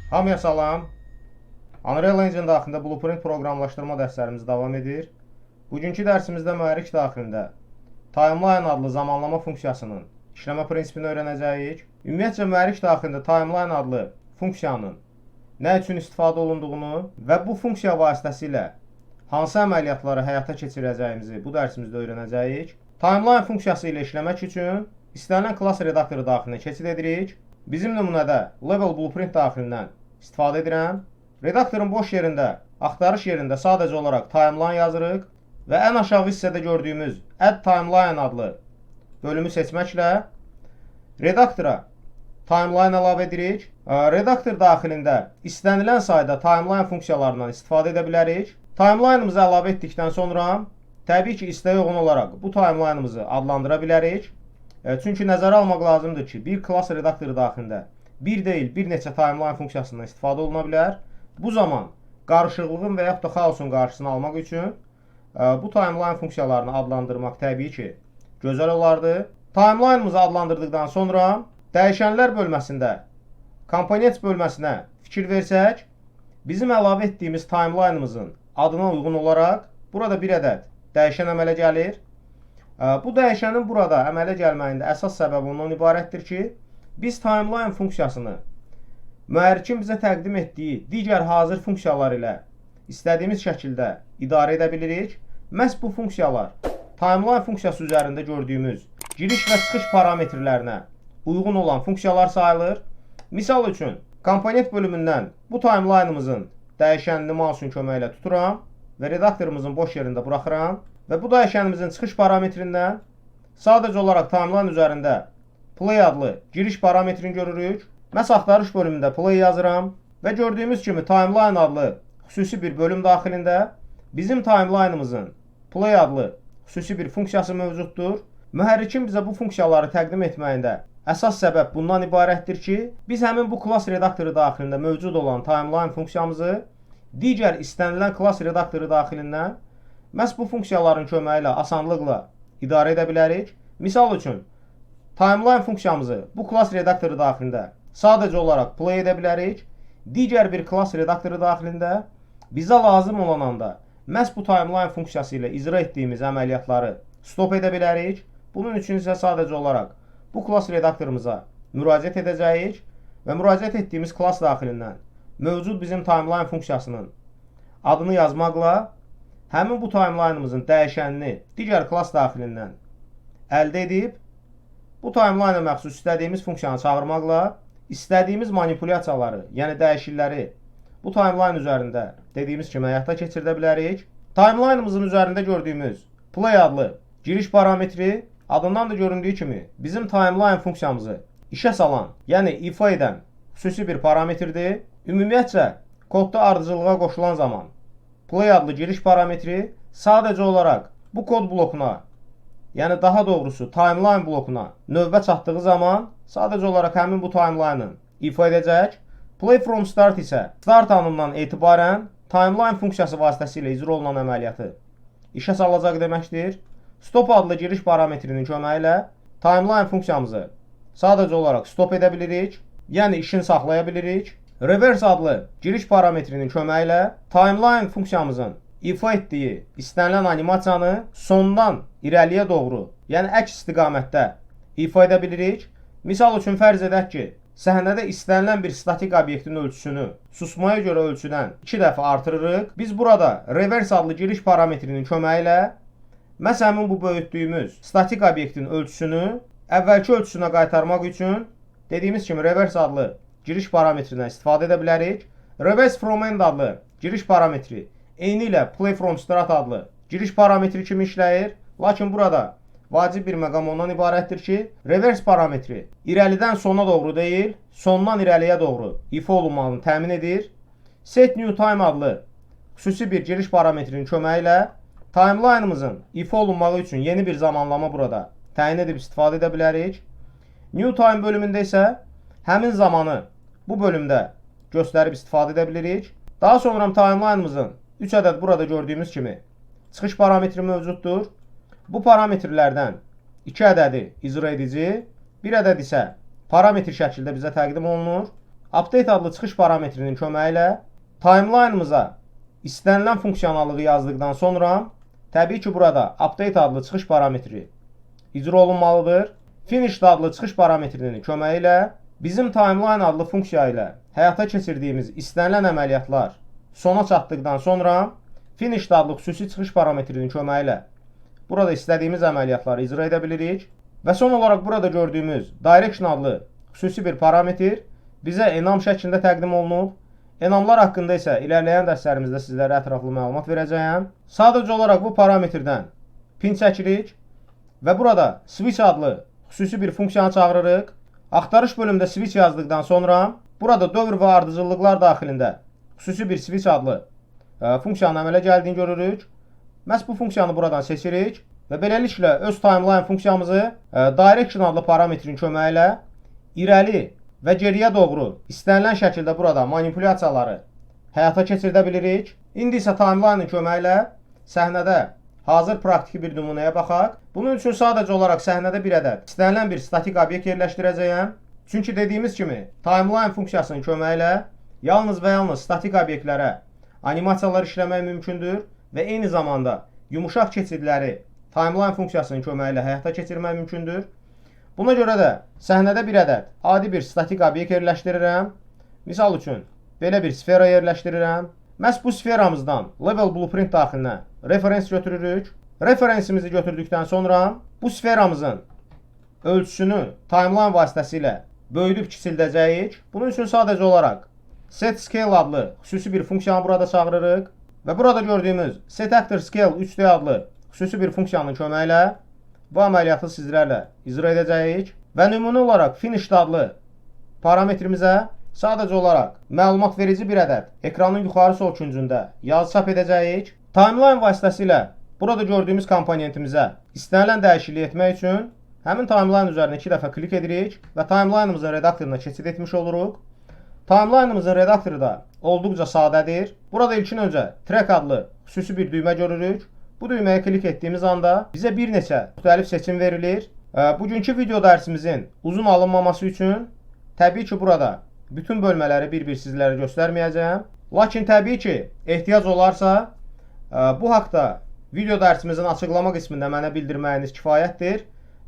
Hamıya salam. Unreal Engine daxilində Blueprint proqramlaşdırma dərslərimiz davam edir. Bugünkü dərsimizdə mühərrik daxilində Timeline adlı zamanlama funksiyasının işləmə prinsipini öyrənəcəyik. Ümumiyyətcə mühərrik daxilində Timeline adlı funksiyanın nə üçün istifadə olunduğunu və bu funksiya vasitəsilə hansı əməliyyatları həyata keçirəcəyimizi bu dərsimizdə öyrənəcəyik. Timeline funksiyası ilə işləmək üçün istənilən klass redaktoru daxilinə keçid edirik. Bizim nümunədə Level Blueprint daxilindən istifadə edirəm. Redaktorun boş yerində, axtarış yerində sadəcə olaraq Timeline yazırıq və ən aşağı hissədə gördüyümüz Add Timeline adlı bölümü seçməklə redaktora Timeline əlavə edirik. Redaktor daxilində istənilən sayda Timeline funksiyalarından istifadə edə bilərik. Timeline'ımızı əlavə etdikdən sonra təbii ki, istəyə uyğun olaraq bu timeline'ımızı adlandıra bilərik. Çünki nəzərə almaq lazımdır ki, bir klass redaktoru daxilində bir deyil, bir neçə timeline funksiyasından istifadə oluna bilər. Bu zaman qarışıqlığın və yaxud da xaosun qarşısını almaq üçün bu timeline funksiyalarını adlandırmaq təbii ki, gözəl olardı. Timeline'ımızı adlandırdıqdan sonra dəyişənlər bölməsində komponent bölməsinə fikir versək, bizim əlavə etdiyimiz timeline'ımızın adına uyğun olaraq burada bir ədəd dəyişən əmələ gəlir. Bu dəyişənin burada əmələ gəlməyində əsas səbəb ondan ibarətdir ki, biz timeline funksiyasını mühərrikin bizə təqdim etdiyi digər hazır funksiyalar ilə istədiyimiz şəkildə idarə edə bilirik. Məhz bu funksiyalar timeline funksiyası üzərində gördüyümüz giriş və çıxış parametrlərinə uyğun olan funksiyalar sayılır. Misal üçün, komponent bölümündən bu timeline'ımızın dəyişənini mouse'un köməyi ilə tuturam və redaktorumuzun boş yerində buraxıram və bu dəyişənimizin çıxış parametrindən sadəcə olaraq timeline üzərində play adlı giriş parametrini görürük. Məhz axtarış bölümündə play yazıram və gördüyümüz kimi timeline adlı xüsusi bir bölüm daxilində bizim timeline'ımızın play adlı xüsusi bir funksiyası mövcuddur. Mühərrikin bizə bu funksiyaları təqdim etməyində əsas səbəb bundan ibarətdir ki, biz həmin bu klass redaktoru daxilində mövcud olan timeline funksiyamızı digər istənilən klass redaktoru daxilindən məhz bu funksiyaların köməyi ilə asanlıqla idarə edə bilərik. Misal üçün, timeline funksiyamızı bu klass redaktoru daxilində sadəcə olaraq play edə bilərik. Digər bir klass redaktoru daxilində bizə lazım olan anda məhz bu timeline funksiyası ilə icra etdiyimiz əməliyyatları stop edə bilərik. Bunun üçün isə sadəcə olaraq bu klass redaktorumuza müraciət edəcəyik və müraciət etdiyimiz klass daxilindən mövcud bizim timeline funksiyasının adını yazmaqla həmin bu timeline'ımızın dəyişənini digər klass daxilindən əldə edib bu timeline'a məxsus istədiyimiz funksiyanı çağırmaqla istədiyimiz manipulyasiyaları, yəni dəyişiklikləri bu timeline üzərində dediyimiz kimi həyata keçirdə bilərik. Timeline'ımızın üzərində gördüyümüz play adlı giriş parametri adından da göründüyü kimi bizim timeline funksiyamızı işə salan, yəni ifa edən xüsusi bir parametrdir. Ümumiyyətcə, kodda ardıcılığa qoşulan zaman play adlı giriş parametri sadəcə olaraq bu kod blokuna, yəni daha doğrusu timeline blokuna növbə çatdığı zaman sadəcə olaraq həmin bu timeline'ı ifa edəcək. Play from start isə start anından etibarən timeline funksiyası vasitəsilə icra olunan əməliyyatı işə salacaq deməkdir. Stop adlı giriş parametrinin köməyi ilə timeline funksiyamızı sadəcə olaraq stop edə bilirik, yəni işini saxlaya bilirik. Reverse adlı giriş parametrinin köməyi ilə timeline funksiyamızın ifa etdiyi istənilən animasiyanı sondan irəliyə doğru, yəni əks istiqamətdə ifa edə bilirik. Misal üçün fərz edək ki, səhnədə istənilən bir statik obyektin ölçüsünü susmaya görə ölçüdən 2 dəfə artırırıq. Biz burada reverse adlı giriş parametrinin köməyi ilə məhz həmin bu böyütdüyümüz statik obyektin ölçüsünü əvvəlki ölçüsünə qaytarmaq üçün dediyimiz kimi reverse adlı giriş parametrindən istifadə edə bilərik. Reverse from end adlı giriş parametri eyni ilə play from start adlı giriş parametri kimi işləyir. Lakin burada vacib bir məqam ondan ibarətdir ki, reverse parametri irəlidən sona doğru deyil, sondan irəliyə doğru ifa olunmağını təmin edir. Set new time adlı xüsusi bir giriş parametrinin köməyi ilə timeline'ımızın ifa olunmağı üçün yeni bir zamanlama burada təyin edib istifadə edə bilərik. New time bölümündə isə həmin zamanı bu bölümdə göstərib istifadə edə bilirik. Daha sonra timeline'ımızın 3 ədəd burada gördüyümüz kimi çıxış parametri mövcuddur. Bu parametrlərdən 2 ədədi icra edici, bir ədəd isə parametr şəklində bizə təqdim olunur. update adlı çıxış parametrinin köməyi ilə timeline'ımıza istənilən funksiyaналlığı yazdıqdan sonra təbii ki, burada update adlı çıxış parametri icra olunmalıdır. Finish adlı çıxış parametrinin köməyi ilə bizim timeline adlı funksiya ilə həyata keçirdiyimiz istənilən əməliyyatlar sona çatdıqdan sonra finish adlı xüsusi çıxış parametrinin köməyi ilə burada istədiyimiz əməliyyatları icra edə bilirik. Və son olaraq burada gördüyümüz direction adlı xüsusi bir parametr bizə enam şəklində təqdim olunub. Enamlar haqqında isə ilərləyən dərslərimizdə sizlərə ətraflı məlumat verəcəyəm. Sadəcə olaraq bu parametrdən pin çəkirik və burada switch adlı xüsusi bir funksiyanı çağırırıq. Axtarış bölümündə switch yazdıqdan sonra burada dövr və ardıcıllıqlar daxilində xüsusi bir switch adlı funksiyanın əmələ gəldiyini görürük. Məhz bu funksiyanı buradan seçirik və beləliklə öz timeline funksiyamızı direction adlı parametrin köməyi ilə irəli və geriyə doğru istənilən şəkildə burada manipulyasiyaları həyata keçirdə bilirik. İndi isə timeline'ın köməyi ilə səhnədə hazır praktiki bir nümunəyə baxaq. Bunun üçün sadəcə olaraq səhnədə bir ədəd istənilən bir statik obyekt yerləşdirəcəyəm. Çünki dediyimiz kimi timeline funksiyasının köməyi ilə yalnız və yalnız statik obyektlərə animasiyalar işləmək mümkündür və eyni zamanda yumuşaq keçidləri timeline funksiyasının köməyi ilə həyata keçirmək mümkündür. Buna görə də səhnədə bir ədəd adi bir statik obyekt yerləşdirirəm. Misal üçün belə bir sfera yerləşdirirəm. Məhz bu sferamızdan level blueprint daxilinə referens götürürük. Referensimizi götürdükdən sonra bu sferamızın ölçüsünü timeline vasitəsilə böyüdüb kiçildəcəyik. Bunun üçün sadəcə olaraq set scale adlı xüsusi bir funksiyanı burada çağırırıq. Və burada gördüyümüz set actor scale 3D adlı xüsusi bir funksiyanın köməyi ilə bu əməliyyatı sizlərlə icra edəcəyik. Və nümunə olaraq finish adlı parametrimizə sadəcə olaraq məlumat verici bir ədəd ekranın yuxarı sol küncündə yazı çap edəcəyik. Timeline vasitəsilə burada gördüyümüz komponentimizə istənilən dəyişiklik etmək üçün həmin timeline üzərinə 2 dəfə klik edirik və timeline'ımızın redaktoruna keçid etmiş oluruq. Timeline'ımızın redaktoru da olduqca sadədir. Burada ilkin öncə track adlı xüsusi bir düymə görürük. Bu düyməyə klik etdiyimiz anda bizə bir neçə müxtəlif seçim verilir. Bugünkü video dərsimizin uzun alınmaması üçün təbii ki, burada bütün bölmələri bir-bir sizlərə göstərməyəcəm. Lakin təbii ki, ehtiyac olarsa bu haqda video dərsimizin açıqlama qismində mənə bildirməyiniz kifayətdir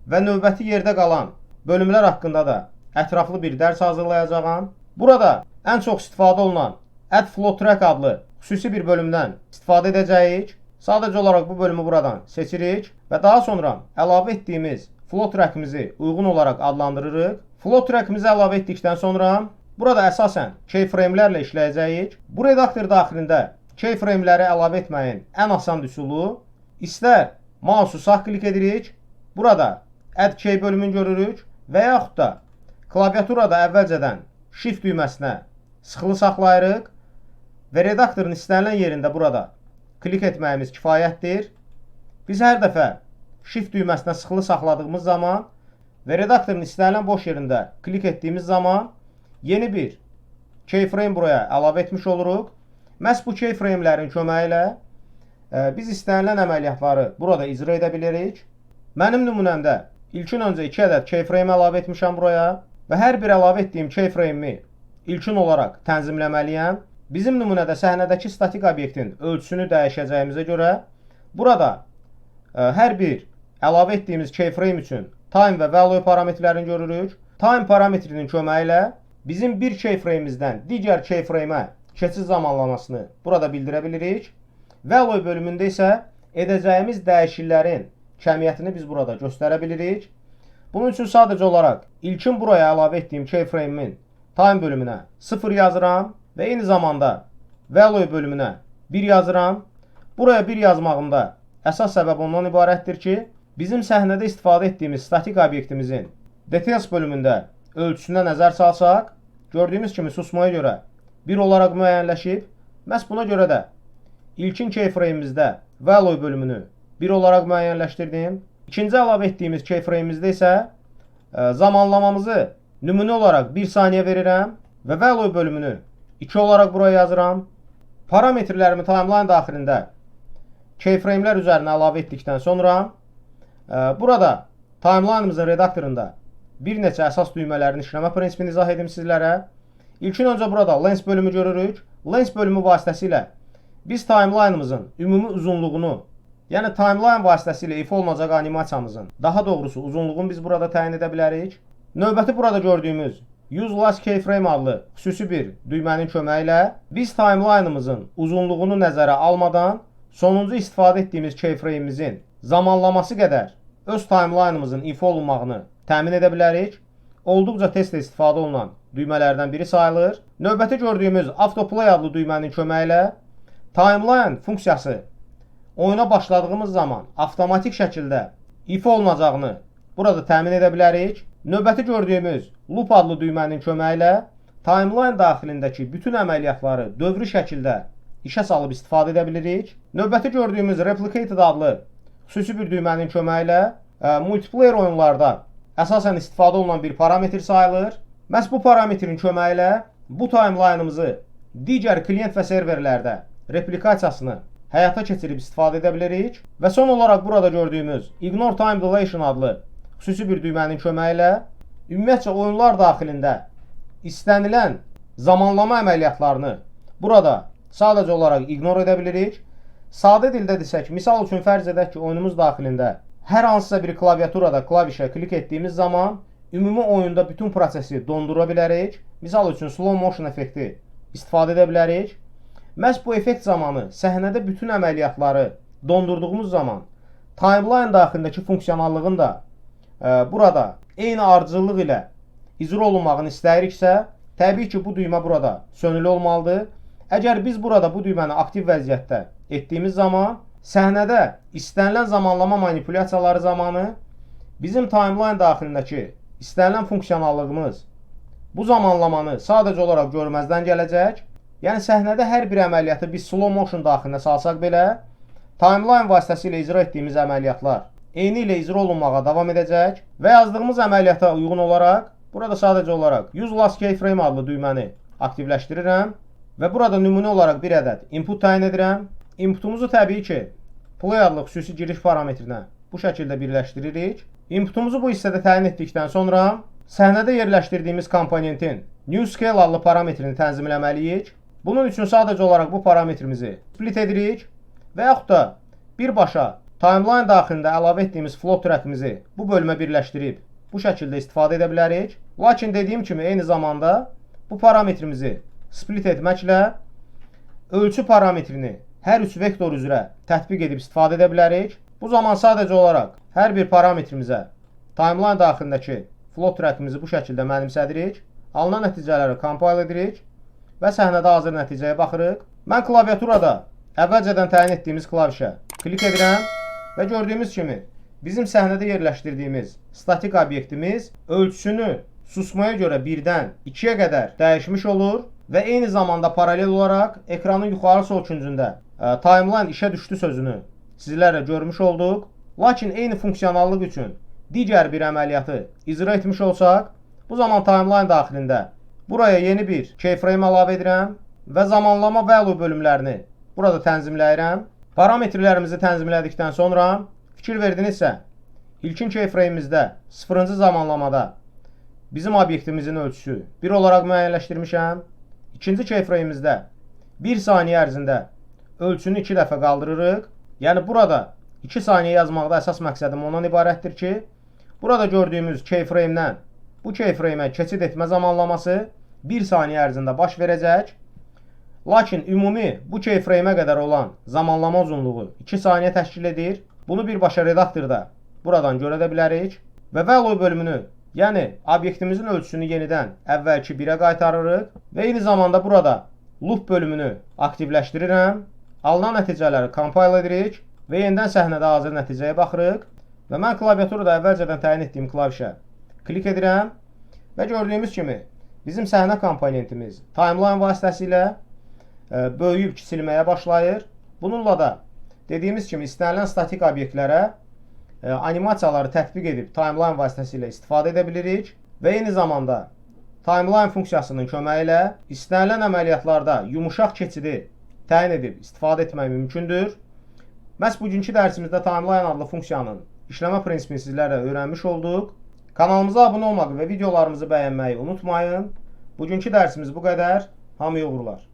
və növbəti yerdə qalan bölümlər haqqında da ətraflı bir dərs hazırlayacağam. Burada ən çox istifadə olunan Add Flow Track adlı xüsusi bir bölümdən istifadə edəcəyik. Sadəcə olaraq bu bölümü buradan seçirik və daha sonra əlavə etdiyimiz Flow Track'imizi uyğun olaraq adlandırırıq. Flow Track'imizi əlavə etdikdən sonra burada əsasən keyframe'lərlə işləyəcəyik. Bu redaktor daxilində keyframe'ləri əlavə etməyin ən asan üsulu istər mouse'u sağ klik edirik, burada Add Key bölümünü görürük və yaxud da klaviaturada əvvəlcədən Shift düyməsinə sıxılı saxlayırıq və redaktorun istənilən yerində burada klik etməyimiz kifayətdir. Biz hər dəfə Shift düyməsinə sıxılı saxladığımız zaman və redaktorun istənilən boş yerində klik etdiyimiz zaman yeni bir keyframe buraya əlavə etmiş oluruq. Məhz bu keyframe'lərin köməyi ilə biz istənilən əməliyyatları burada icra edə bilirik. Mənim nümunəmdə ilkin öncə 2 ədəd keyframe əlavə etmişəm buraya və hər bir əlavə etdiyim keyframe'i ilkin olaraq tənzimləməliyəm. Bizim nümunədə səhnədəki statik obyektin ölçüsünü dəyişəcəyimizə görə burada hər bir əlavə etdiyimiz keyframe üçün time və value parametrlərini görürük. Time parametrinin köməyi ilə bizim bir keyframe'imizdən digər keyframe'ə keçid zamanlamasını burada bildirə bilirik. Value bölümündə isə edəcəyimiz dəyişikliklərin kəmiyyətini biz burada göstərə bilirik. Bunun üçün sadəcə olaraq ilkin buraya əlavə etdiyim keyframe'in time bölümünə 0 yazıram və eyni zamanda value bölümünə 1 yazıram. Buraya 1 yazmağımda əsas səbəb ondan ibarətdir ki, bizim səhnədə istifadə etdiyimiz statik obyektimizin details bölümündə ölçüsünə nəzər salsaq, gördüyümüz kimi susmaya görə 1 olaraq müəyyənləşib. Məhz buna görə də ilkin keyframe'imizdə value bölümünü 1 olaraq müəyyənləşdirdim. İkinci əlavə etdiyimiz keyframe'imizdə isə zamanlamamızı nümunə olaraq 1 saniyə verirəm və value bölümünü 2 olaraq buraya yazıram. Parametrlərimi timeline daxilində keyframe'lər üzərinə əlavə etdikdən sonra burada timeline'ımızın redaktorunda bir neçə əsas düymələrin işləmə prinsipini izah edim sizlərə. İlkin öncə burada lens bölümü görürük. Lens bölümü vasitəsilə biz timeline'ımızın ümumi uzunluğunu, yəni timeline vasitəsilə ifa olunacaq animasiyamızın, daha doğrusu uzunluğunu biz burada təyin edə bilərik. Növbəti burada gördüyümüz Use Last Keyframe adlı xüsusi bir düymənin köməyi ilə biz timeline'ımızın uzunluğunu nəzərə almadan sonuncu istifadə etdiyimiz keyframe'imizin zamanlaması qədər öz timeline'ımızın ifa olunmağını təmin edə bilərik. Olduqca tez-tez istifadə olunan düymələrdən biri sayılır. Növbəti gördüyümüz Autoplay adlı düymənin köməyi ilə timeline funksiyası oyuna başladığımız zaman avtomatik şəkildə ifa olunacağını burada təmin edə bilərik. Növbəti gördüyümüz Loop adlı düymənin köməyi ilə timeline daxilindəki bütün əməliyyatları dövrü şəkildə işə salıb istifadə edə bilirik. Növbəti gördüyümüz Replicated adlı xüsusi bir düymənin köməyi ilə multiplayer oyunlarda əsasən istifadə olunan bir parametr sayılır. Məhz bu parametrin köməyi ilə bu timeline'ımızı digər klient və serverlərdə replikasiyasını həyata keçirib istifadə edə bilirik. Və son olaraq burada gördüyümüz Ignore Time Dilation adlı xüsusi bir düymənin köməyi ilə ümumiyyətcə oyunlar daxilində istənilən zamanlama əməliyyatlarını burada sadəcə olaraq ignore edə bilirik. Sadə dildə desək, misal üçün fərz edək ki, oyunumuz daxilində hər hansısa bir klaviaturada klavişə klik etdiyimiz zaman ümumi oyunda bütün prosesi dondura bilərik. Misal üçün slow motion effekti istifadə edə bilərik. Məhz bu effekt zamanı səhnədə bütün əməliyyatları dondurduğumuz zaman timeline daxilindəki funksionallığın da burada eyni ardıcıllıq ilə icra olunmağını istəyiriksə, təbii ki, bu düymə burada sönülü olmalıdır. Əgər biz burada bu düyməni aktiv vəziyyətdə etdiyimiz zaman səhnədə istənilən zamanlama manipulyasiyaları zamanı bizim timeline daxilindəki istənilən funksionallığımız bu zamanlamanı sadəcə olaraq görməzdən gələcək. Yəni səhnədə hər bir əməliyyatı biz slow motion daxilində salsaq belə, timeline vasitəsilə icra etdiyimiz əməliyyatlar eyni ilə icra olunmağa davam edəcək və yazdığımız əməliyyata uyğun olaraq burada sadəcə olaraq Use Last Keyframe adlı düyməni aktivləşdirirəm və burada nümunə olaraq bir ədəd input təyin edirəm. Inputumuzu təbii ki, Play adlı xüsusi giriş parametrinə bu şəkildə birləşdiririk. Inputumuzu bu hissədə təyin etdikdən sonra səhnədə yerləşdirdiyimiz komponentin New Scale adlı parametrini tənzimləməliyik. Bunun üçün sadəcə olaraq bu parametrimizi split edirik və yaxud da birbaşa timeline daxilində əlavə etdiyimiz float trackimizi bu bölümə birləşdirib bu şəkildə istifadə edə bilərik. Lakin dediyim kimi eyni zamanda bu parametrimizi split etməklə ölçü parametrini hər üç vektor üzrə tətbiq edib istifadə edə bilərik. Bu zaman sadəcə olaraq hər bir parametrimizə timeline daxilindəki float trackimizi bu şəkildə mənimsədirik. Alınan nəticələri compile edirik və səhnədə hazır nəticəyə baxırıq. Mən klaviaturada əvvəlcədən təyin etdiyimiz klavişə klik edirəm və gördüyümüz kimi bizim səhnədə yerləşdirdiyimiz statik obyektimiz ölçüsünü susmaya görə 1-dən 2-yə qədər dəyişmiş olur və eyni zamanda paralel olaraq ekranın yuxarı sol küncündə timeline işə düşdü sözünü sizlərlə görmüş olduq. Lakin eyni funksionallıq üçün digər bir əməliyyatı icra etmiş olsaq, bu zaman timeline daxilində buraya yeni bir keyframe əlavə edirəm və zamanlama value bölümlərini burada tənzimləyirəm. Parametrlərimizi tənzimlədikdən sonra fikir verdinizsə, ilkin keyframe'imizdə 0-cı zamanlamada bizim obyektimizin ölçüsü 1 olaraq müəyyənləşdirmişəm. İkinci keyframe'imizdə 1 saniyə ərzində ölçünü 2 dəfə qaldırırıq. Yəni burada 2 saniyə yazmaqda əsas məqsədim ondan ibarətdir ki, burada gördüyümüz keyframe'dən bu keyframe'ə keçid etmə zamanlaması 1 saniyə ərzində baş verəcək. Lakin ümumi bu keyframe'ə qədər olan zamanlama uzunluğu 2 saniyə təşkil edir. Bunu birbaşa redaktorda buradan görə də bilərik. Və value bölümünü, yəni obyektimizin ölçüsünü yenidən əvvəlki 1-ə qaytarırıq. Və eyni zamanda burada loop bölümünü aktivləşdirirəm. Alınan nəticələri compile edirik və yenidən səhnədə hazır nəticəyə baxırıq. Və mən klaviaturada əvvəlcədən təyin etdiyim klavişə klik edirəm və gördüyümüz kimi bizim səhnə komponentimiz timeline vasitəsilə böyüyüb kiçilməyə başlayır. Bununla da dediyimiz kimi istənilən statik obyektlərə animasiyaları tətbiq edib timeline vasitəsilə istifadə edə bilirik və eyni zamanda timeline funksiyasının köməyi ilə istənilən əməliyyatlarda yumuşaq keçidi təyin edib istifadə etmək mümkündür. Məhz bugünkü dərsimizdə timeline adlı funksiyanın işləmə prinsipini sizlərlə öyrənmiş olduq. Kanalımıza abunə olmağı və videolarımızı bəyənməyi unutmayın. Bugünkü dərsimiz bu qədər. Hamıya uğurlar.